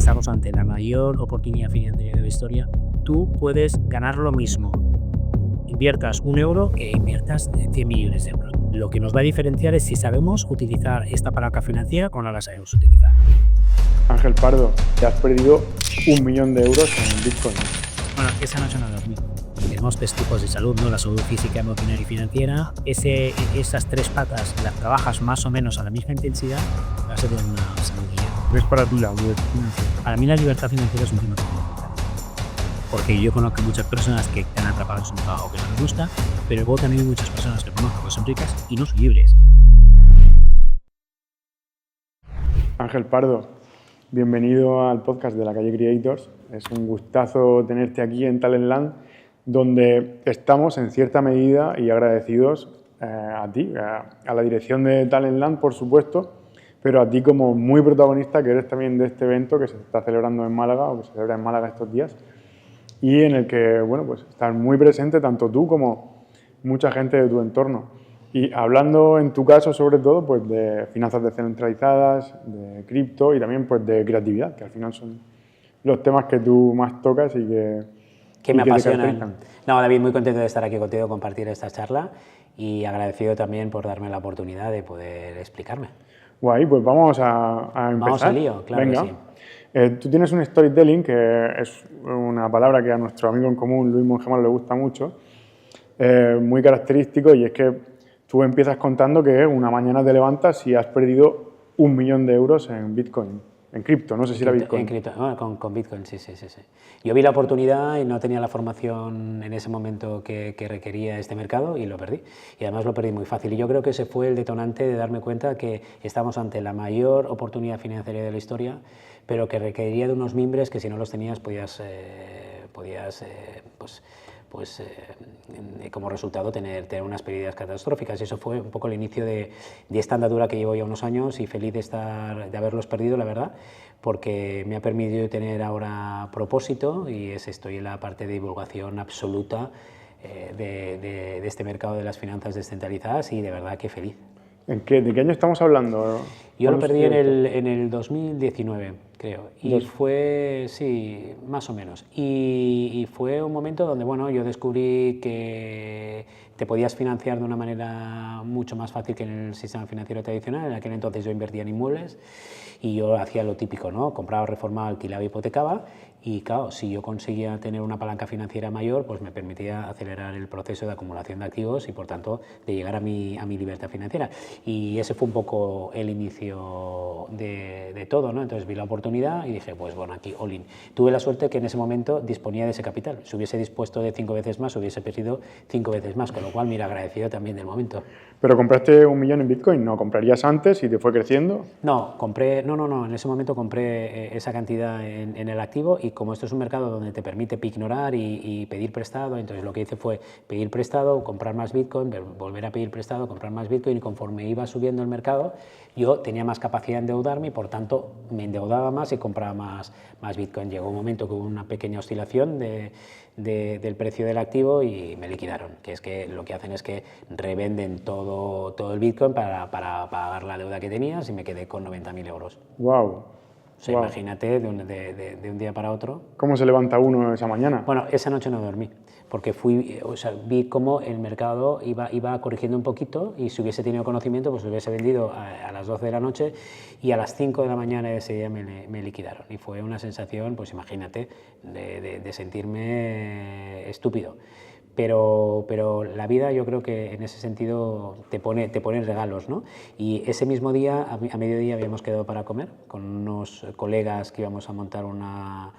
estamos ante la mayor oportunidad financiera de la historia. Tú puedes ganar lo mismo, inviertas 1 euro que inviertas 100 millones de euros. Lo que nos va a diferenciar es si sabemos utilizar esta palanca financiera o no la sabemos utilizar. Ángel Pardo, te has perdido 1 millón de euros en Bitcoin. Bueno, esa noche no dormí. Tenemos 3 tipos de salud, ¿no? La salud física, emocional y financiera. Esas 3 patas las trabajas más o menos a la misma intensidad, vas a tener una salud guía. ¿Qué es para ti la libertad financiera? Para mí la libertad financiera es un tema fundamental. Porque yo conozco muchas personas que están atrapadas en un trabajo que no les gusta, pero luego también hay muchas personas que conozco que son ricas y no son libres. Ángel Pardo, bienvenido al podcast de la calle Creators. Es un gustazo tenerte aquí en Talentland, donde estamos en cierta medida y agradecidos a ti, a la dirección de Talentland, por supuesto, pero a ti como muy protagonista, que eres también de este evento que se está celebrando en Málaga, o que se celebra en Málaga estos días, y en el que, bueno, pues estás muy presente tanto tú como mucha gente de tu entorno. Y hablando en tu caso sobre todo pues de finanzas descentralizadas, de cripto y también pues de creatividad, que al final son los temas que tú más tocas y que me te apasionan. caracterizan. No, David, muy contento de estar aquí contigo, compartir esta charla y agradecido también por darme la oportunidad de poder explicarme. Guay, pues vamos a empezar. Vamos al lío, claro. Venga. Que sí. Tú tienes un storytelling, que es una palabra que a nuestro amigo en común, Luis Mongemar, le gusta mucho, muy característico, y es que tú empiezas contando que una mañana te levantas y has perdido 1 millón de euros en Bitcoin, en cripto, no sé si era Bitcoin. En cripto, con Bitcoin, sí. Yo vi la oportunidad y no tenía la formación en ese momento que requería este mercado y lo perdí. Y además lo perdí muy fácil. Y yo creo que ese fue el detonante de darme cuenta que estamos ante la mayor oportunidad financiera de la historia, pero que requeriría de unos mimbres que si no los tenías podías como resultado tener unas pérdidas catastróficas. Y eso fue un poco el inicio de esta andadura que llevo ya unos años, y feliz de haberlos perdido, la verdad, porque me ha permitido tener ahora propósito, y estoy en la parte de divulgación absoluta de este mercado de las finanzas descentralizadas, y de verdad que feliz. ¿De qué año estamos hablando? Yo lo perdí en el 2019, creo, y fue, sí, más o menos, y fue un momento donde, bueno, yo descubrí que te podías financiar de una manera mucho más fácil que en el sistema financiero tradicional. En aquel entonces yo invertía en inmuebles y yo hacía lo típico, ¿no? Compraba, reformaba, alquilaba, hipotecaba, y claro, si yo conseguía tener una palanca financiera mayor, pues me permitía acelerar el proceso de acumulación de activos y por tanto de llegar a mi libertad financiera. Y ese fue un poco el inicio de todo, ¿no? Entonces vi la oportunidad y dije, pues bueno, aquí all in. Tuve la suerte que en ese momento disponía de ese capital. Si hubiese dispuesto de 5 veces más, hubiese perdido 5 veces más, con lo cual, mira, agradecido también del momento. ¿Pero compraste 1 millón en Bitcoin? ¿No? ¿Comprarías antes y te fue creciendo? No, en ese momento compré esa cantidad en el activo, y como esto es un mercado donde te permite pignorar y pedir prestado, entonces lo que hice fue pedir prestado, comprar más Bitcoin, volver a pedir prestado, comprar más Bitcoin, y conforme iba subiendo el mercado, yo tenía más capacidad de endeudarme y por tanto me endeudaba más y compraba más Bitcoin. Llegó un momento que hubo una pequeña oscilación del precio del activo y me liquidaron, que es que lo que hacen es que revenden todo el Bitcoin para pagar la deuda que tenías, y me quedé con 90.000 euros. ¡Wow! O sea, imagínate de un día para otro. ¿Cómo se levanta uno esa mañana? Bueno, esa noche no dormí, porque vi cómo el mercado iba corrigiendo un poquito, y si hubiese tenido conocimiento, pues lo hubiese vendido a las 12 de la noche, y a las 5 de la mañana de ese día me liquidaron. Y fue una sensación, pues imagínate, de sentirme estúpido. Pero la vida, yo creo que en ese sentido te pone regalos, ¿no? Y ese mismo día, a mediodía, habíamos quedado para comer con unos colegas que íbamos a montar una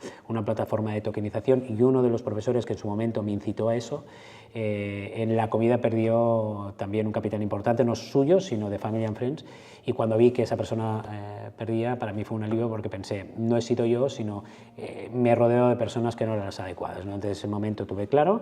plataforma de tokenización, y uno de los profesores que en su momento me incitó a eso, en la comida perdió también un capital importante, no suyo, sino de Family and Friends, y cuando vi que esa persona perdía, para mí fue un alivio, porque pensé, no he sido yo, sino me rodeo de personas que no eran las adecuadas, ¿no? Entonces, en ese momento tuve claro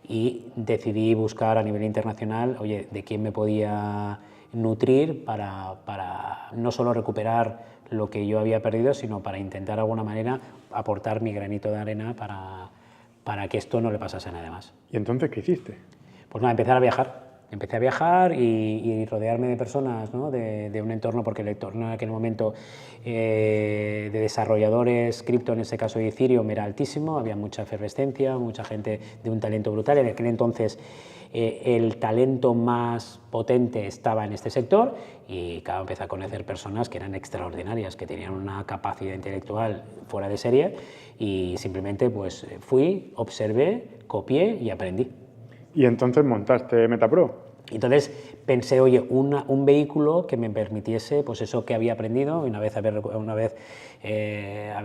y decidí buscar a nivel internacional, oye, de quién me podía nutrir para no solo recuperar lo que yo había perdido, sino para intentar de alguna manera aportar mi granito de arena para que esto no le pasase a nadie más. ¿Y entonces qué hiciste? Pues nada, empezar a viajar. Empecé a viajar y rodearme de personas, ¿no? de un entorno, porque el entorno en aquel momento de desarrolladores cripto, en este caso de Ethereum, era altísimo, había mucha efervescencia, mucha gente de un talento brutal. En aquel entonces el talento más potente estaba en este sector y claro, empecé a conocer personas que eran extraordinarias, que tenían una capacidad intelectual fuera de serie y simplemente pues fui, observé, copié y aprendí. Y entonces montaste MetaPro. Entonces pensé, oye, un vehículo que me permitiese, pues eso que había aprendido, una vez haber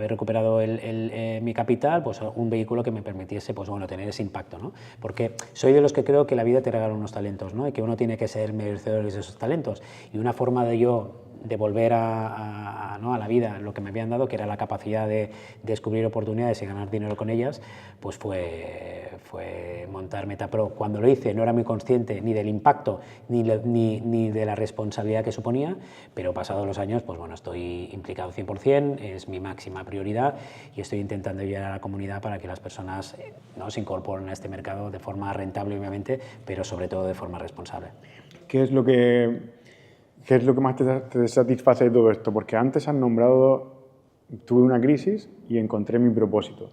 recuperado mi capital, pues un vehículo que me permitiese, pues bueno, tener ese impacto, ¿no? Porque soy de los que creo que la vida te regala unos talentos, ¿no? Y que uno tiene que ser merecedor de esos talentos. Y una forma de yo devolver ¿no? a la vida lo que me habían dado, que era la capacidad de descubrir oportunidades y ganar dinero con ellas, pues fue montar MetaPro. Cuando lo hice no era muy consciente ni del impacto ni de la responsabilidad que suponía, pero pasados los años, pues bueno, estoy implicado 100%, es mi máxima prioridad y estoy intentando ayudar a la comunidad para que las personas ¿no? se incorporen a este mercado de forma rentable, obviamente, pero sobre todo de forma responsable. ¿Qué es lo que más te satisface de todo esto? Porque antes has nombrado, tuve una crisis y encontré mi propósito.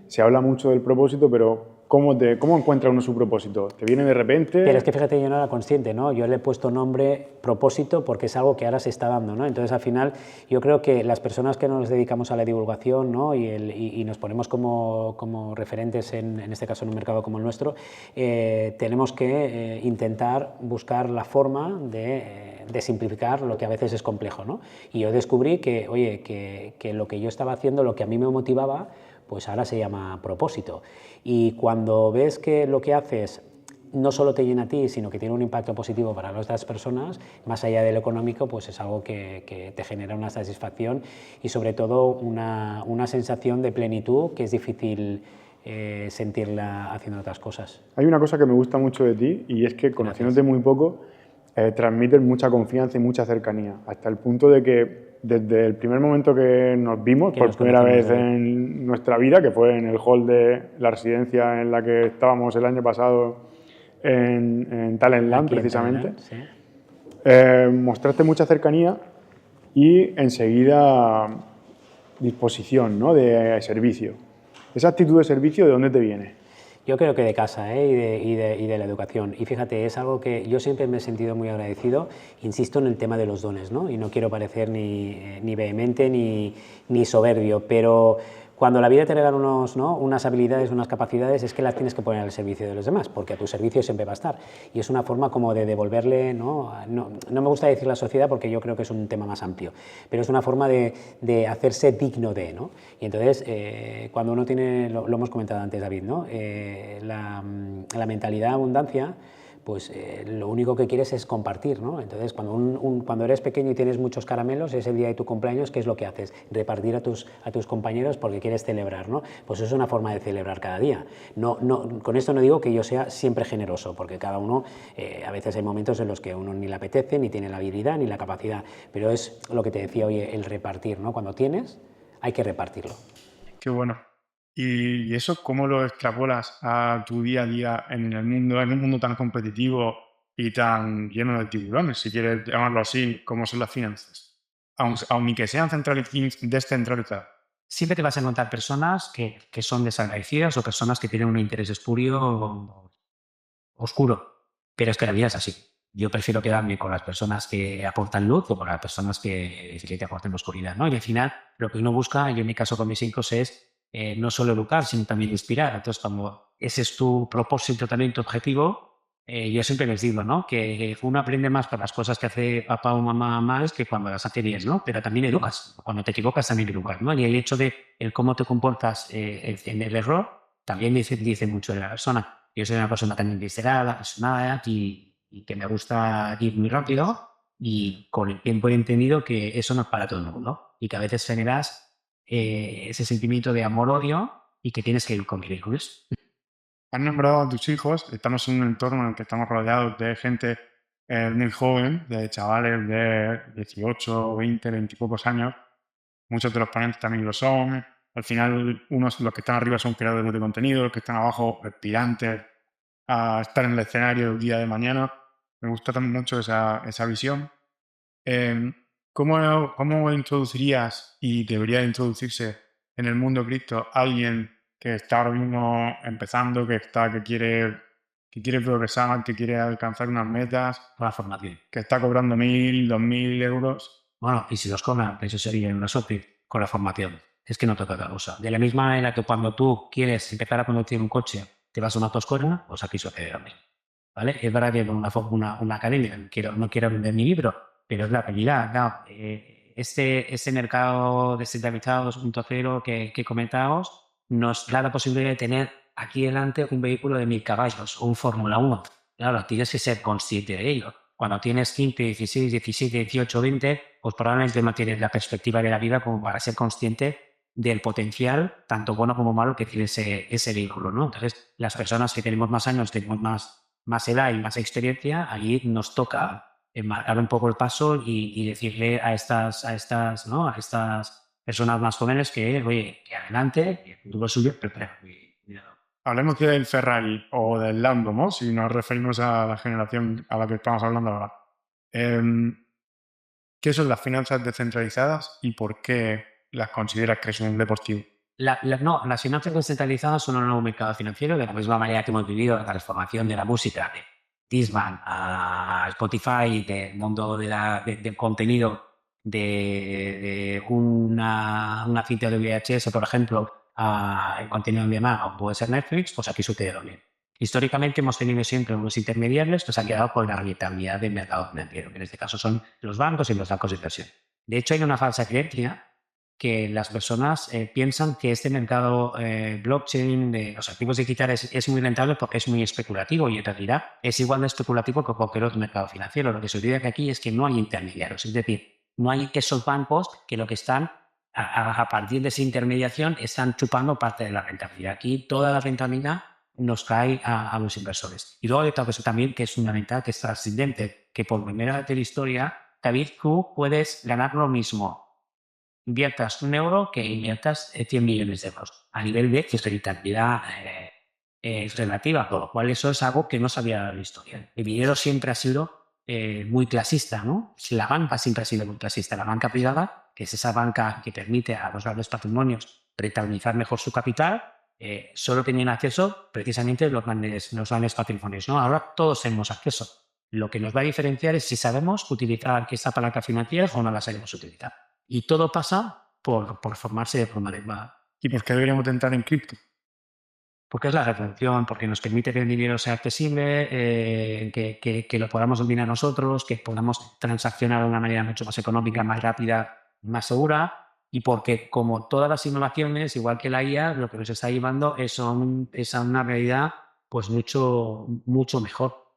Se habla mucho del propósito, pero ¿cómo encuentra uno su propósito? ¿Te viene de repente? Pero es que fíjate, yo no era consciente, ¿no? Yo le he puesto nombre propósito porque es algo que ahora se está dando, ¿no? Entonces, al final, yo creo que las personas que nos dedicamos a la divulgación, ¿no? y nos ponemos como referentes, en este caso en un mercado como el nuestro, tenemos que intentar buscar la forma de simplificar lo que a veces es complejo, ¿no? Y yo descubrí que, oye, que lo que yo estaba haciendo, lo que a mí me motivaba, pues ahora se llama propósito. Y cuando ves que lo que haces no solo te llena a ti, sino que tiene un impacto positivo para las otras personas, más allá de lo económico, pues es algo que te genera una satisfacción y sobre todo una sensación de plenitud que es difícil sentirla haciendo otras cosas. Hay una cosa que me gusta mucho de ti y es que, conociéndote muy poco, transmites mucha confianza y mucha cercanía, hasta el punto de que desde el primer momento que nos vimos, por primera vez en nuestra vida, que fue en el hall de la residencia en la que estábamos el año pasado en Talentland, precisamente, sí. mostraste mucha cercanía y enseguida disposición, ¿no? De servicio. ¿Esa actitud de servicio de dónde te viene? Yo creo que de casa y de la educación. Y fíjate, es algo que yo siempre me he sentido muy agradecido, insisto en el tema de los dones, ¿no? Y no quiero parecer ni vehemente ni soberbio, pero cuando la vida te regala unas habilidades, unas capacidades, es que las tienes que poner al servicio de los demás, porque a tu servicio siempre va a estar. Y es una forma como de devolverle, no me gusta decir la sociedad porque yo creo que es un tema más amplio, pero es una forma de hacerse digno de, ¿no? Y entonces, cuando uno tiene, lo hemos comentado antes, David, ¿no? La mentalidad de abundancia, pues lo único que quieres es compartir, ¿no? Entonces, cuando eres pequeño y tienes muchos caramelos, es el día de tu cumpleaños, ¿qué es lo que haces? Repartir a tus compañeros porque quieres celebrar, ¿no? Pues es una forma de celebrar cada día. Con esto no digo que yo sea siempre generoso, porque cada uno, a veces hay momentos en los que uno ni le apetece, ni tiene la habilidad, ni la capacidad, pero es lo que te decía, oye, el repartir, ¿no? Cuando tienes, hay que repartirlo. Qué bueno. ¿Y eso cómo lo extrapolas a tu día a día en un mundo tan competitivo y tan lleno de tiburones, si quieres llamarlo así, como son las finanzas? Aun que sean descentralizadas. Siempre te vas a encontrar personas que son desagradecidas o personas que tienen un interés espurio o oscuro. Pero es que la vida es así. Yo prefiero quedarme con las personas que aportan luz o con las personas que te aporten oscuridad, ¿no? Y al final, lo que uno busca, yo en mi caso con mis hijos, es no solo educar, sino también inspirar. Entonces, como ese es tu propósito, también tu objetivo, yo siempre les digo, ¿no? Que uno aprende más por las cosas que hace papá o mamá más que cuando las hace bien, ¿no? Pero también educas. Cuando te equivocas, también educas, ¿no? Y el hecho de el cómo te comportas en el error también dice mucho de la persona. Yo soy una persona también visceral, apasionada y que me gusta ir muy rápido, y con el tiempo he entendido que eso no es para todo el mundo y que a veces generas ese sentimiento de amor-odio y que tienes que convivir con eso. Has nombrado a tus hijos, estamos en un entorno en el que estamos rodeados de gente muy joven, de chavales de 18, 20, 20 y pocos años. Muchos de los ponentes también lo son. Al final, los que están arriba son creadores de contenido, los que están abajo, aspirantes a estar en el escenario el día de mañana. Me gusta también mucho esa visión. Eh, ¿Cómo introducirías y debería introducirse en el mundo cripto alguien que está ahora mismo empezando, que quiere progresar, que quiere alcanzar unas metas, Con la formación. que está cobrando 1.000, 2.000 euros? Bueno, y si los cobran, eso sería una suerte con la formación. Es que no toca otra cosa. De la misma manera que cuando tú quieres empezar a conducir un coche, te vas a una autoescuela, pues aquí sucede lo mismo. ¿Vale? Es verdad que con una academia no quiero vender mi libro, pero es la realidad. Claro, este mercado descentralizado 2.0 que comentamos nos da la posibilidad de tener aquí delante un vehículo de 1.000 caballos o un Fórmula 1. Claro, tienes que ser consciente de ello. Cuando tienes 15, 16, 17, 18, 20, pues probablemente no tienes la perspectiva de la vida como para ser consciente del potencial, tanto bueno como malo, que tiene ese vehículo, ¿no? Entonces, las personas que tenemos más años, tenemos más edad y más experiencia, ahí nos toca marcar un poco el paso y decirle a estas personas más jóvenes que, oye, que adelante, que el futuro es suyo, pero cuidado. Hablemos del Ferrari o del Lambo, ¿no? Si nos referimos a la generación a la que estamos hablando ahora. ¿Qué son las finanzas descentralizadas y por qué las consideras que es un deportivo? No, las finanzas descentralizadas son un nuevo mercado financiero, de la misma manera que hemos vivido la transformación de la música, de Discman a Spotify, del mundo del contenido, de una cinta de VHS, por ejemplo, a el contenido en demanda, o puede ser Netflix, pues aquí sucede lo mismo. Históricamente hemos tenido siempre unos intermediarios que se han quedado con la rentabilidad del mercado financiero, que en este caso son los bancos y los bancos de inversión. De hecho, hay una falsa creencia que las personas piensan que este mercado blockchain de los activos digitales es muy rentable porque es muy especulativo, y en realidad es igual de especulativo que cualquier otro mercado financiero. Lo que se olvida que aquí es que no hay intermediarios, es decir, no hay esos bancos que lo que están a partir de esa intermediación están chupando parte de la rentabilidad. Aquí toda la rentabilidad nos cae a los inversores. Y luego hay otra cosa también que es fundamental, que es trascendente, que por primera vez en la historia, David, tú puedes ganar lo mismo inviertas 1 euro que inviertas 100 millones de euros a nivel de rentabilidad relativa, por lo cual eso es algo que no se había dado en la historia. El dinero siempre ha sido muy clasista, ¿no? La banca siempre ha sido muy clasista. La banca privada, que es esa banca que permite a los grandes patrimonios rentabilizar mejor su capital, solo tenían acceso precisamente los grandes patrimonios, ¿no? Ahora todos tenemos acceso. Lo que nos va a diferenciar es si sabemos utilizar esta palanca financiera o no la sabemos utilizar. Y todo pasa por formarse de forma adecuada. ¿Y por qué deberíamos entrar en cripto? Porque es la reflexión, porque nos permite que el dinero sea accesible, que lo podamos dominar nosotros, que podamos transaccionar de una manera mucho más económica, más rápida, más segura, y porque como todas las innovaciones, igual que la IA, lo que nos está llevando es a una realidad pues mucho mejor.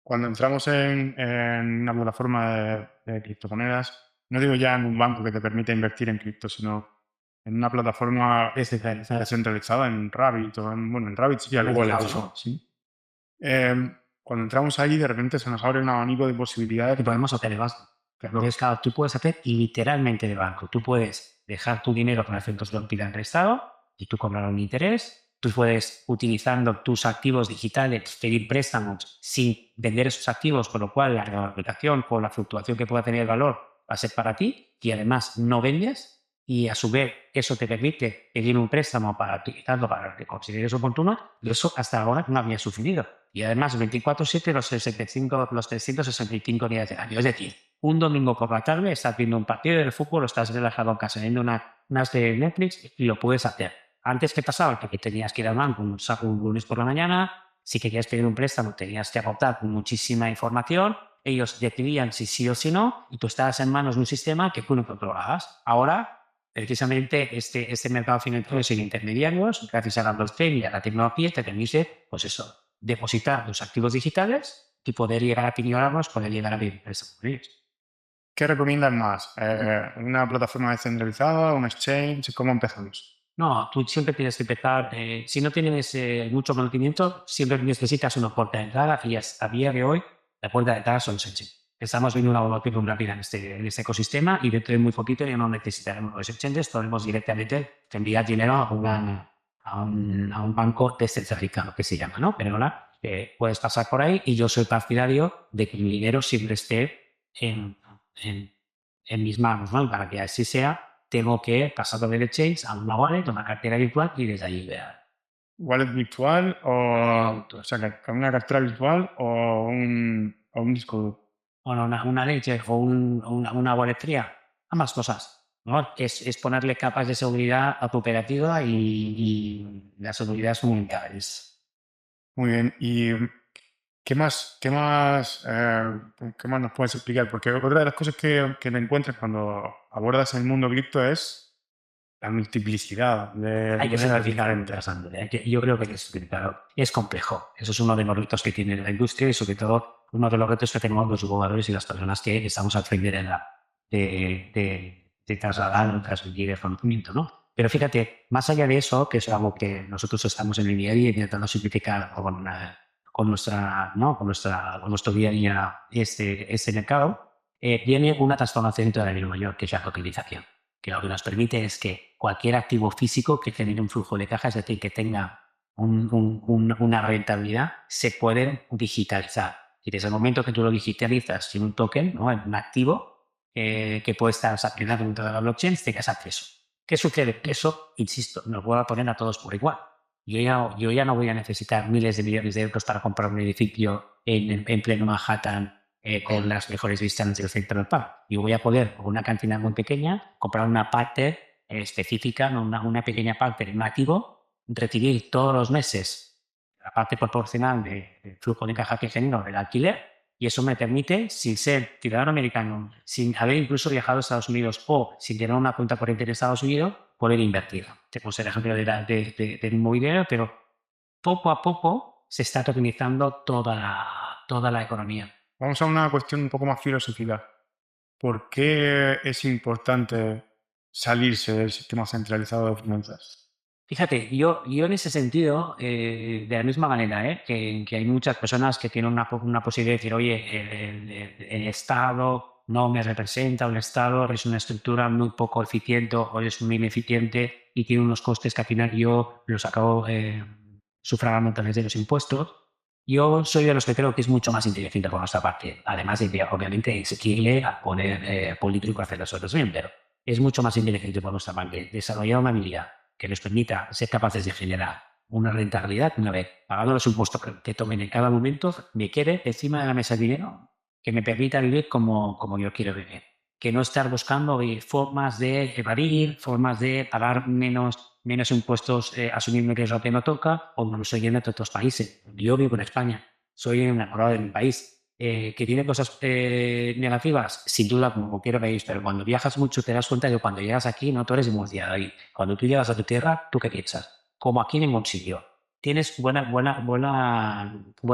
Cuando entramos en una plataforma de criptomonedas, no digo ya en un banco que te permite invertir en cripto, sino en una plataforma descentralizada, en Rabbit o en Rabbit sí, al igual, ¿sí? Cuando entramos ahí, de repente se nos abre un abanico de posibilidades. Que podemos hacer de banco. Entonces, claro, tú puedes hacer literalmente de banco. Tú puedes dejar tu dinero para efectos de lo pidan prestado y tú cobrar un interés. Tú puedes, utilizando tus activos digitales, pedir préstamos sin vender esos activos, con lo cual la aplicación con la fluctuación que pueda tener el valor va a ser para ti, y además no vendes, y a su vez eso te permite pedir un préstamo para utilizarlo para lo que consideres oportuno, y eso hasta ahora no había sucedido. Y además 24/7 los 365 días del año. Es decir, un domingo por la tarde estás viendo un partido de fútbol o estás relajado en casa viendo una serie de Netflix y lo puedes hacer. Antes, ¿qué pasaba? Que tenías que ir al banco un lunes por la mañana. Si querías pedir un préstamo tenías que aportar muchísima información. Ellos decidían si sí o si no, y tú estabas en manos de un sistema que tú no controlabas. Ahora, precisamente este mercado financiero sin intermediarios, gracias a la blockchain y a la tecnología, te permite, pues eso, depositar los activos digitales y poder llegar a piñonarlos, poder llegar a pedir préstamos con ellos. ¿Qué recomiendas más? ¿Una plataforma descentralizada, un exchange? ¿Cómo empezamos? No, tú siempre tienes que empezar, si no tienes mucho conocimiento, siempre necesitas una puerta de entrada, y a día de hoy la puerta de entrada son los exchanges. Estamos viendo una evolución rápida en este ecosistema, y dentro de muy poquito ya no necesitaremos los exchanges, podemos directamente enviar dinero a un banco descentralizado, que se llama, ¿no? Pero ahora puedes pasar por ahí y yo soy partidario de que mi dinero siempre esté en, en mis manos, ¿no? Y para que así sea, tengo que pasarlo del exchange a una wallet, a una cartera virtual y desde allí ver. ¿Wallet virtual o sea, con una cartera virtual o un disco duro? Bueno, una leche o una wallet fría, ambas cosas, ¿no? Es ponerle capas de seguridad a tu operativa y la seguridad es fundamental. Muy bien. ¿Y qué más nos puedes explicar? Porque otra de las cosas que te encuentras cuando abordas el mundo cripto es la multiplicidad de Hay que monedas simplificar diferentes. interesante. Yo creo que hay que simplificarlo. Es complejo. Eso es uno de los retos que tiene la industria y sobre todo uno de los retos que tenemos los jugadores y las personas que estamos al frente de trasladar o transmitir el conocimiento, ¿no? Pero fíjate, más allá de eso, que es algo que nosotros estamos en el día a día intentando simplificar con nuestro día a día este mercado, viene una transformación todavía mayor, que es la tokenización, que lo que nos permite es que cualquier activo físico que genere un flujo de caja, es decir, que tenga una rentabilidad, se puede digitalizar. Y desde el momento que tú lo digitalizas en un token, ¿no? En un activo que puede estar aplicado dentro de la blockchain, tengas acceso. ¿Qué sucede? Eso, insisto, nos vuelve a poner a todos por igual. Yo ya no voy a necesitar miles de millones de euros para comprar un edificio en pleno Manhattan con las mejores vistas del Central Park. Yo voy a poder, con una cantidad muy pequeña, comprar una parte específica, una pequeña parte de un activo, recibir todos los meses la parte proporcional del flujo de caja que genero del alquiler, y eso me permite, sin ser ciudadano americano, sin haber incluso viajado a Estados Unidos o sin tener una cuenta corriente en Estados Unidos, poder invertir. Tenemos el ejemplo del inmobiliario, pero poco a poco se está tokenizando toda la economía. Vamos a una cuestión un poco más filosófica. ¿Por qué es importante salirse del sistema centralizado de finanzas? Fíjate, yo en ese sentido, de la misma manera, que hay muchas personas que tienen una posibilidad de decir, oye, el Estado no me representa, o el Estado es una estructura muy poco eficiente o es muy ineficiente y tiene unos costes que al final yo los acabo sufragando a través de los impuestos. Yo soy de los que creo que es mucho más inteligente por nuestra parte, además de que obviamente exigirle al poder político hacer las cosas bien, pero es mucho más inteligente por nuestra parte desarrollar una habilidad que les permita ser capaces de generar una rentabilidad una vez pagando los impuestos que tomen en cada momento, me quede encima de la mesa el dinero que me permita vivir como yo quiero vivir. Que no estar buscando formas de evadir, formas de pagar menos impuestos asumiendo que es lo que no toca, o no soy en otros países. Yo vivo en España, soy enamorado de mi país. ¿Que tiene cosas negativas? Sin duda, como cualquier país, pero cuando viajas mucho te das cuenta de que cuando llegas aquí, no, tú eres de ahí. Cuando tú llegas a tu tierra, ¿tú qué piensas? Como aquí en ningún sitio. Tienes buena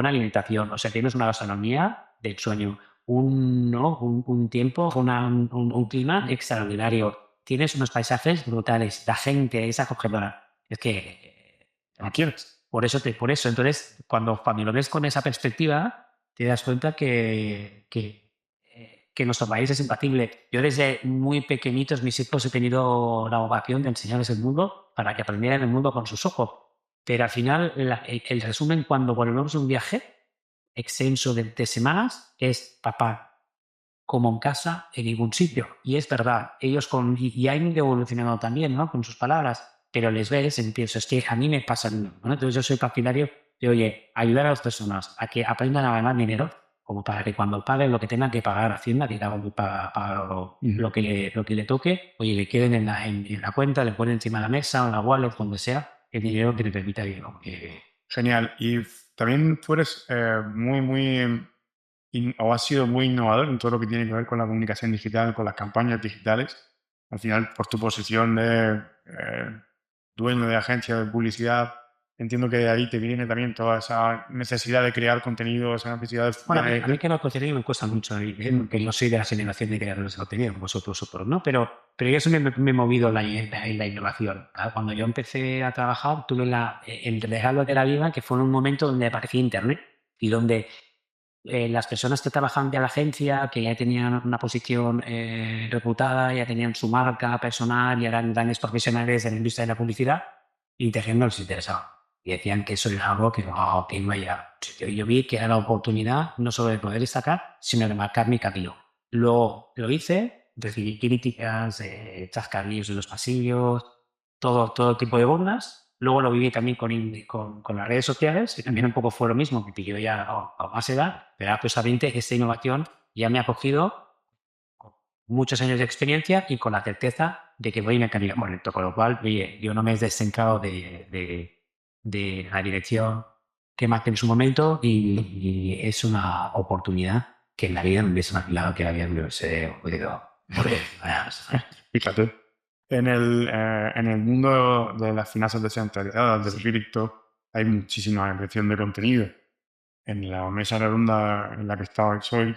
alimentación, o sea, tienes una gastronomía del sueño, un tiempo, un clima extraordinario. Tienes unos paisajes brutales, la gente es acogedora. Es que ¿No quieres? por eso. Entonces, cuando lo ves con esa perspectiva, te das cuenta que nuestro país es imbatible. Yo desde muy pequeñitos, mis hijos, he tenido la vocación de enseñarles el mundo para que aprendieran el mundo con sus ojos. Pero al final, el resumen, cuando volvemos de un viaje extenso de semanas, es papá, como en casa, en ningún sitio. Y es verdad, ellos y han ido evolucionando también, ¿no? Con sus palabras, pero les ves y pienso, es que a mí me pasa, ¿no? Entonces yo soy partidario de, oye, ayudar a las personas a que aprendan a ganar dinero, como para que cuando paguen lo que tengan que pagar a Hacienda, que para lo que le toque, oye, le queden en la cuenta, le ponen encima de la mesa, o en la wallet, donde sea, el dinero que le permita vivir. Genial. Y también tú eres o has sido muy innovador en todo lo que tiene que ver con la comunicación digital, con las campañas digitales. Al final, por tu posición de dueño de agencia de publicidad, entiendo que de ahí te viene también toda esa necesidad de crear contenido, esa necesidad de... Bueno, a mí que el contenido me cuesta mucho, que no soy de la generación de creadores de contenido, vosotros, ¿no? Pero yo siempre me he movido en la innovación. ¿Vale? Cuando yo empecé a trabajar, tuve el regalo de la vida, que fue en un momento donde aparecía Internet y donde las personas que trabajaban de la agencia, que ya tenían una posición reputada, ya tenían su marca personal, ya eran grandes profesionales de la industria de la publicidad, Internet no les interesaba. y decían que eso era algo que no había. Yo vi que era la oportunidad no solo de poder destacar, sino de marcar mi camino. Lo hice, recibí críticas, chascarrillos en los pasillos, todo tipo de burlas. Luego lo viví también con las redes sociales, que también un poco fue lo mismo, que yo ya a más edad, pero justamente esta innovación ya me ha cogido con muchos años de experiencia y con la certeza de que voy en el camino correcto. Con lo cual, oye, yo no me he descencado de la dirección que marqué en su momento y es una oportunidad que en la vida me hubiese imaginado que había me hubiese podido. Fíjate. En el mundo de las finanzas descentralizadas, del cripto, hay muchísima creación de contenido. En la mesa redonda en la que estaba hoy,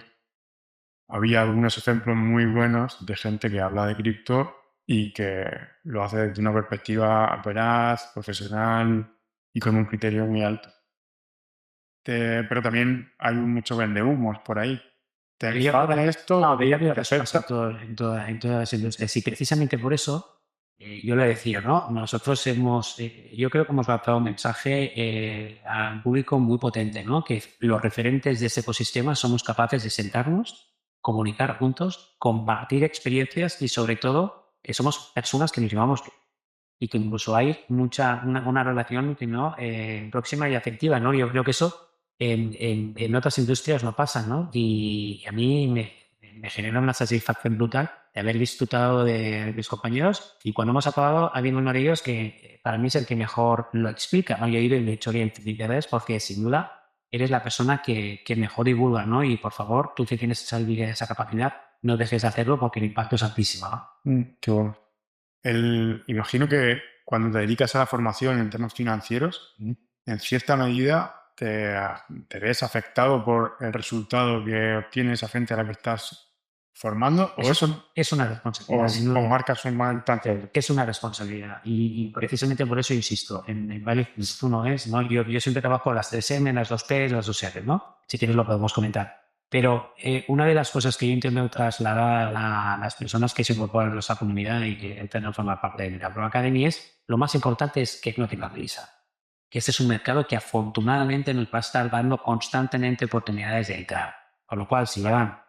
había algunos ejemplos muy buenos de gente que habla de cripto y que lo hace desde una perspectiva veraz, profesional y con un criterio muy alto. Pero también hay mucho vendehumos por ahí. ¿Te ayuda en esto? No, pero ya veo ¿Te resultados afecta? en todas las industrias. Y precisamente por eso yo le decía, ¿no? Nosotros yo creo que hemos lanzado un mensaje al público muy potente, ¿no? Que los referentes de ese ecosistema somos capaces de sentarnos, comunicar juntos, compartir experiencias y sobre todo que somos personas que nos llevamos y que incluso hay una relación que no próxima y afectiva, ¿no? Yo creo que eso en otras industrias no pasa, ¿no? Y a mí me genera una satisfacción brutal de haber disfrutado de mis compañeros y cuando hemos acabado ha habido uno de ellos que para mí es el que mejor lo explica, ¿no? Yo he ido y le he dicho identidades porque sin duda eres la persona que mejor divulga, ¿no? Y por favor, tú que tienes esa habilidad, esa capacidad, no dejes de hacerlo porque el impacto es altísimo, ¿no? Qué bueno. Imagino que cuando te dedicas a la formación en temas financieros, en cierta medida te ves afectado por el resultado que obtienes esa gente a la que estás formando, o eso, Es una responsabilidad, sin duda. o marcas un mal tanto. Que es una responsabilidad y precisamente por eso insisto en varios tú no es, ¿no? Yo siempre trabajo las 3M, las 2P, las 2R, ¿no? Si quieres lo podemos comentar. Pero una de las cosas que yo intento trasladar a las personas que se incorporan a nuestra comunidad y que entran a formar parte de la Pro Academy es lo más importante es que no tengan prisa. Que este es un mercado que afortunadamente nos va a estar dando constantemente oportunidades de entrar. Con lo cual, si llevan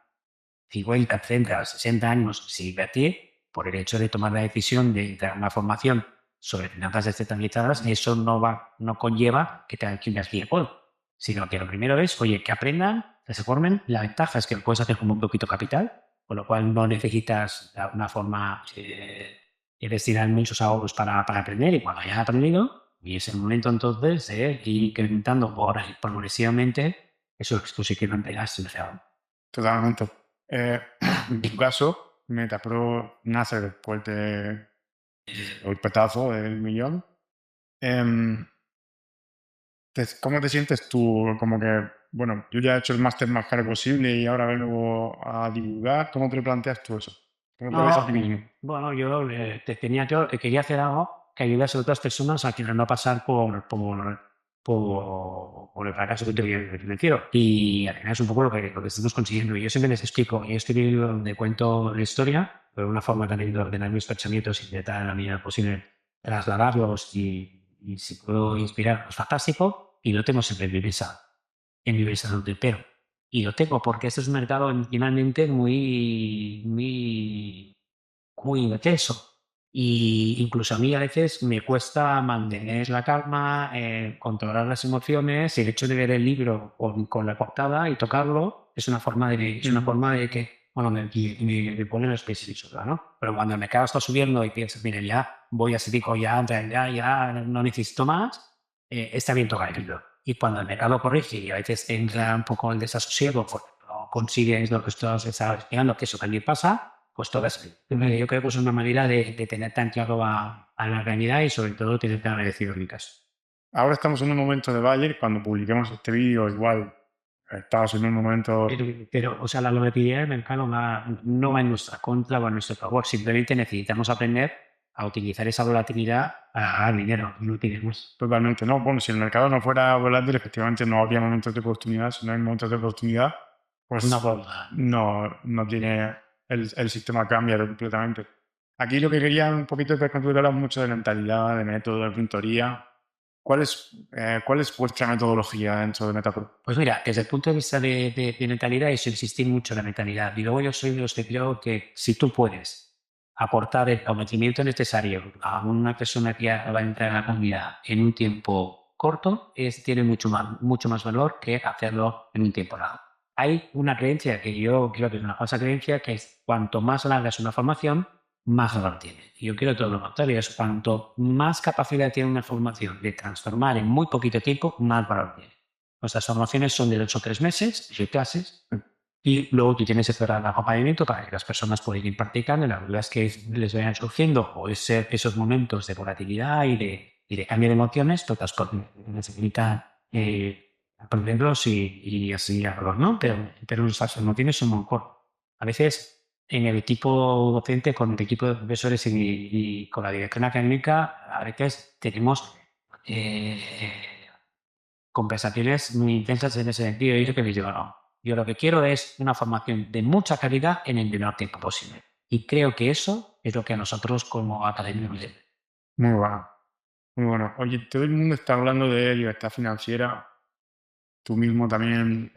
50, 30, 60 años sin invertir, por el hecho de tomar la decisión de entrar a una formación sobre finanzas descentralizadas, eso no conlleva que tengan que invertir hoy, sino que lo primero es, oye, que aprendan, que se formen. La ventaja es que lo puedes hacer con un poquito capital, con lo cual no necesitas de alguna forma destinar muchos ahorros para aprender y cuando hayas aprendido, y es el momento entonces de ir incrementando progresivamente eso sí que no entregas el real. Totalmente. En tu caso, MetaPro nace después del petazo del millón. ¿Cómo te sientes tú? Como que, bueno, yo ya he hecho el máster más caro posible y ahora vengo a divulgar. ¿Cómo te lo planteas tú eso? ¿Cómo te ves a ti mismo? Bueno, yo quería hacer algo que ayudase a otras personas a quienes no pasar por el fracaso que tuvieron financiero. Y al final es un poco lo que estamos consiguiendo. Y yo siempre les explico, y este libro donde cuento la historia, pero una forma también de ordenar mis pensamientos y intentar en la medida posible trasladarlos y si puedo inspirar, pues fantástico. Y lo tengo siempre en mi mesa donde pero. Y lo tengo porque este es un mercado finalmente muy intenso. Y incluso a mí a veces me cuesta mantener la calma, controlar las emociones. Y el hecho de ver el libro con la portada y tocarlo es una forma de que, bueno, me pone los pies en suelo, ¿no? Pero cuando el mercado está subiendo y piensas, mire, ya voy a ese pico, ya no necesito más, está bien tocar el libro. Y cuando el mercado corrige y a veces entra un poco el desasosiego porque no consigues lo que estás esperando, que eso también pasa, pues todo es. Yo creo que es una manera de tener tan claro a la realidad y sobre todo tener tan agradecido en mi caso. Ahora estamos en un momento de Bayer. Cuando publiquemos este vídeo, igual estamos en un momento... Pero, o sea, la volatilidad del mercado no va en nuestra contra o en nuestro favor. Simplemente necesitamos aprender a utilizar esa volatilidad a ganar dinero. No tenemos. Totalmente, no. Bueno, si el mercado no fuera volátil, efectivamente no habría momentos de oportunidad. Si no hay momentos de oportunidad, pues no tiene... El sistema cambia completamente. Aquí lo que quería un poquito es que hablar mucho de mentalidad, de método, de puntería. ¿Cuál es vuestra metodología dentro de Metapro? Pues mira, desde el punto de vista de mentalidad es insistir mucho en la mentalidad. Y luego yo soy de los que creo que si tú puedes aportar el conocimiento necesario a una persona que va a entrar en la comunidad en un tiempo corto, tiene mucho más valor que hacerlo en un tiempo largo. Hay una creencia que yo creo que es una falsa creencia, que es cuanto más larga es una formación, más valor tiene. Y yo quiero todo lo contrario, es cuanto más capacidad tiene una formación de transformar en muy poquito tiempo, más valor tiene. Nuestras formaciones son de 2 o 3 meses, 10 clases, y luego tú tienes que cerrar el acompañamiento para que las personas puedan ir practicando. Y la verdad es que les vayan surgiendo o esos momentos de volatilidad y de cambio de emociones, todas necesitan aprenderlos y así hablar, ¿no? Pero nuestras formaciones son muy cortas. A veces en el equipo docente, con el equipo de profesores y con la dirección académica, a veces tenemos conversaciones muy intensas en ese sentido. Y yo que les digo, no, yo lo que quiero es una formación de mucha calidad en el menor tiempo posible. Y creo que eso es lo que a nosotros como academia nos debe. Muy bueno, muy bueno. Oye, todo el mundo está hablando de libertad financiera. Tú mismo también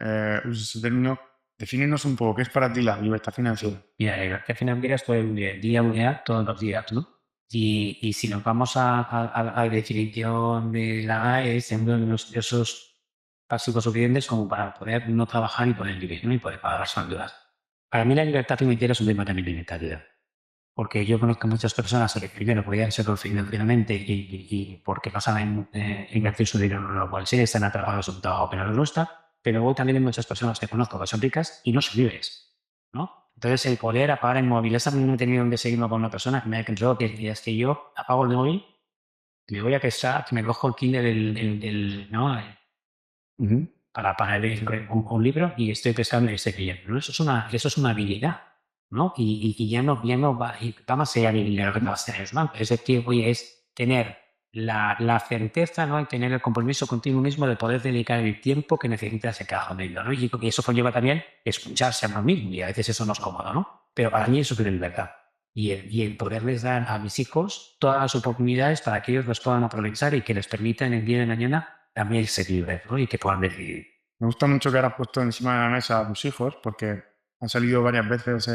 usas ese término. Defínenos un poco, ¿qué es para ti la libertad financiera? Mira, la libertad financiera es todo el día a día, todos los días, ¿no? Y si nos vamos a la definición de la GAE, es uno de esos básicos suficientes como para poder no trabajar y poder vivir, ¿no? Y poder pagar las facturas. Para mí la libertad financiera es un tema también de mentalidad. Porque yo conozco muchas personas que primero podían serlo financieramente y porque no saben invertir su dinero en lo cual sí están atrapados en un trabajo que no les gusta, pero luego también hay muchas personas que conozco que son ricas y no son libres, ¿no? Entonces el poder apagar el móvil, esa no he tenido donde seguirme con una persona que me ha dicho que es que yo apago el móvil, me voy a pesar, que me cojo el Kindle ¿no? Ujú. Para leer un libro y estoy pescando y estoy leyendo, ¿no? Eso es una habilidad, ¿no? Y ya no va, y va más allá del dinero que te vas a tener, ¿no? Es decir, oye, es tener la certeza, ¿no? Y tener el compromiso contigo mismo de poder dedicar el tiempo que necesitas a cada momento, ¿no? Y eso conlleva también escucharse a uno mismo, y a veces eso no es cómodo, ¿no? Pero para mí eso es libertad. Y el poderles dar a mis hijos todas las oportunidades para que ellos los puedan aprovechar y que les permitan el día de mañana también ser libres, ¿no? Y que puedan decidir. Me gusta mucho que hayas puesto encima de la mesa a tus hijos, porque han salido varias veces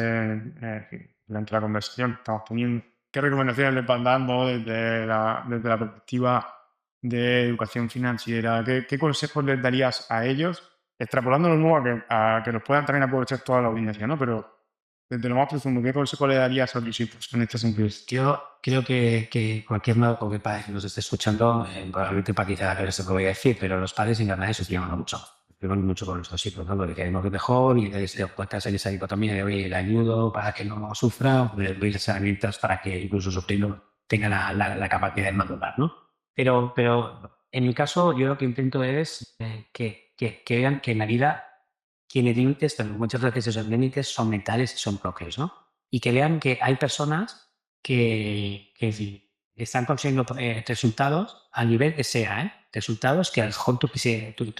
durante la conversación que estamos teniendo. ¿Qué recomendaciones les van dando desde la perspectiva de educación financiera? ¿Qué consejos les darías a ellos? Extrapolándolo luego a que los puedan también aprovechar toda la audiencia, ¿no? Pero desde lo más profundo, ¿qué consejo le darías a tus hijos en este sentido? Yo creo que cualquier médico que nos esté escuchando, probablemente empatizará con esto que voy a decir, pero los padres en verdad sufrimos mucho. Sufrimos mucho con nuestros hijos, ¿no? Porque queremos lo mejor y desde cuentas en esa dicotomía de, oye, le ayudo para que no sufra, o le doy las herramientas para que incluso sufriendo tenga la capacidad de madurar, ¿no? Pero en mi caso, yo lo que intento es que vean que en la vida tiene límites, pero muchas veces esos límites son mentales y son propios, ¿no? Y que vean que hay personas que sí, están consiguiendo resultados a nivel que sea, ¿eh? Resultados que a lo mejor tú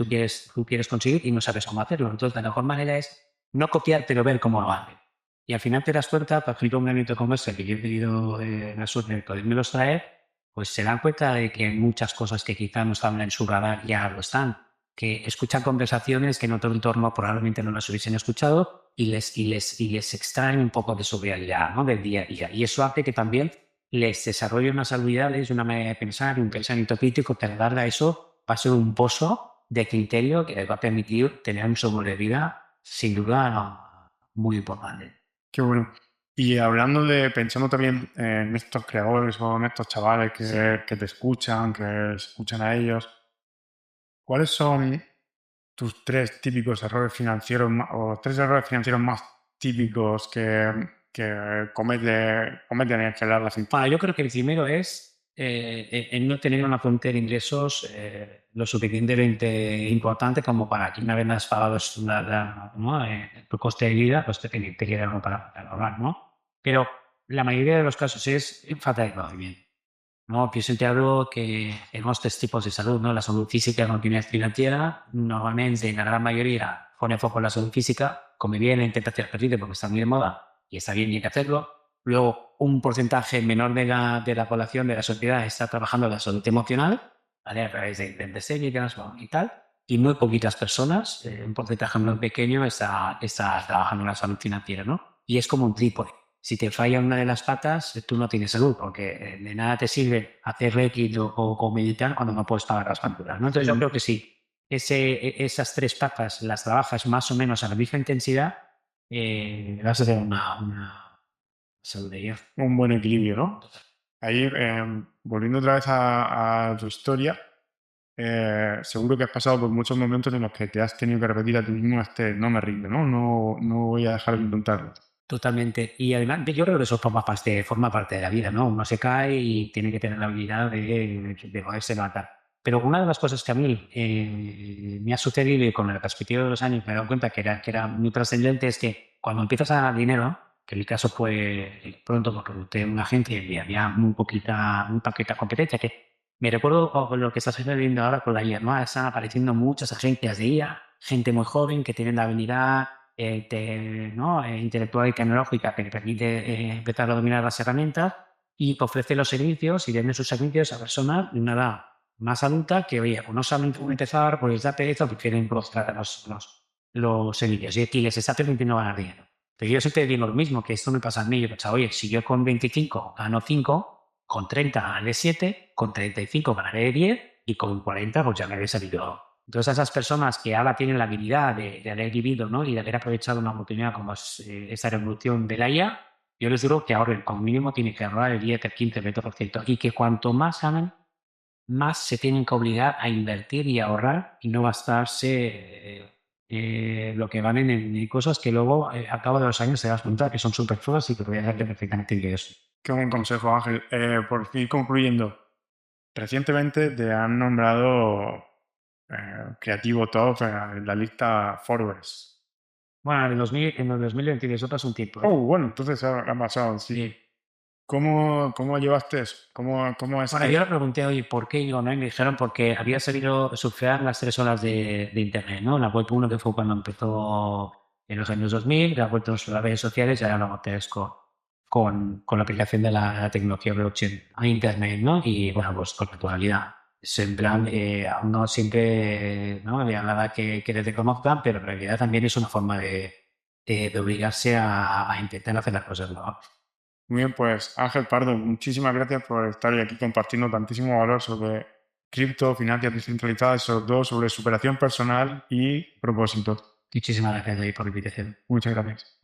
quieres conseguir y no sabes cómo hacerlo. Entonces, la mejor manera es no copiar, pero ver cómo lo hacen. Y al final te das cuenta, por ejemplo, un evento como este que yo he tenido la suerte de poderme traer, pues se dan cuenta de que muchas cosas que quizá no estaban en su radar ya lo están, que escuchan conversaciones que en otro entorno probablemente no las hubiesen escuchado y les extraen un poco de su realidad, ¿no? Del día a día. Y eso hace que también les desarrolle unas habilidades, una manera de pensar, un pensamiento crítico, que a la larga eso va a ser un pozo de criterio que les va a permitir tener un seguro de vida, sin duda, muy importante. Qué bueno. Y pensando también en estos creadores o en estos chavales que te escuchan, que se escuchan a ellos, ¿cuáles son tus 3 típicos errores financieros o los 3 errores financieros más típicos que cometen en general las empresas? Bueno, yo creo que el primero es el no tener una fuente de ingresos lo suficientemente importante como para que una vez has pagado ¿no? Tu coste de vida, pues te quede algo para ahorrar, ¿no? Pero la mayoría de los casos es falta de conocimiento, ¿no? Yo siempre hablo que tenemos 3 tipos de salud, ¿no? La salud física y la actividad financiera. Normalmente, en la gran mayoría, pone foco en la salud física, come bien, intenta hacer ejercicio porque está muy de moda y está bien y hay que hacerlo. Luego, un porcentaje menor de la población, de la sociedad, está trabajando en la salud emocional ¿vale? A través de técnicas y tal, y muy poquitas personas, un porcentaje muy pequeño está trabajando en la salud financiera, ¿no? Y es como un trípode. Si te falla una de las patas, tú no tienes salud, porque de nada te sirve hacer Reiki o meditar cuando no puedes pagar las facturas, ¿no? Entonces yo creo que sí, esas tres patas las trabajas más o menos a la misma intensidad, vas a hacer una saludería. Un buen equilibrio, ¿no? Ahí, volviendo otra vez a tu historia, seguro que has pasado por muchos momentos en los que te has tenido que repetir a ti mismo no me rindo, ¿no? No voy a dejar de intentarlo. Totalmente. Y además, yo creo que eso forma parte de la vida, ¿no? Uno se cae y tiene que tener la habilidad de poderse levantar. Pero una de las cosas que a mí me ha sucedido y con la perspectiva de los años me he dado cuenta que era muy trascendente es que cuando empiezas a ganar dinero, que en mi caso fue pronto porque monté una agencia y había muy poquita competencia, que me recuerdo con lo que está sucediendo ahora con la IA, ¿no? Están apareciendo muchas agencias de IA, gente muy joven que tienen la habilidad ¿no? Intelectual y tecnológica que le permite empezar a dominar las herramientas y ofrece los servicios y vende sus servicios a personas de una edad más adulta que, oye, o no saben cómo empezar, pues les da pereza o prefieren contratar los servicios y aquí les está permitiendo ganar dinero. Pero yo siempre digo lo mismo, que esto me pasa a mí. Yo pensaba, oye, si yo con 25 gano 5, con 30 ganaré 7, con 35 ganaré 10 y con 40 pues ya me había salido. Entonces, esas personas que ahora tienen la habilidad de haber vivido, ¿no? Y de haber aprovechado una oportunidad como es esta revolución de la IA, yo les digo que ahorren, como mínimo tienen que ahorrar el 10, el 15, el 20%, y que cuanto más ganan, más se tienen que obligar a invertir y a ahorrar y no gastarse lo que ganen en cosas que luego, al cabo de los años, te das cuenta que son superfluas y que podrías hacerte perfectamente ingresos. Qué buen consejo, Ángel. Por ir concluyendo, recientemente te han nombrado Creativo Top en la lista Forbes. Bueno, en el 2022 pasa un tiempo. Oh, bueno, entonces ha pasado, sí. Sí. ¿Cómo llevaste eso? ¿Cómo es? Bueno, yo le pregunté, oye, ¿por qué? Y digo, no, y me dijeron porque había sabido surfear las 3 olas de Internet, ¿no? La web 1 que fue cuando empezó en los años 2000, la web 2 las redes sociales y ahora la web 3 con la aplicación de la tecnología blockchain a Internet, ¿no? Y bueno, pues con la actualidad. Es en plan, no siempre, ¿no? Había nada que te conozcan, pero en realidad también es una forma de obligarse a intentar hacer las cosas, ¿no? Muy bien, pues Ángel Pardo, muchísimas gracias por estar aquí compartiendo tantísimo valor sobre cripto, finanzas descentralizadas y sobre todo sobre superación personal y propósito. Muchísimas gracias, David, por la invitación. Muchas gracias.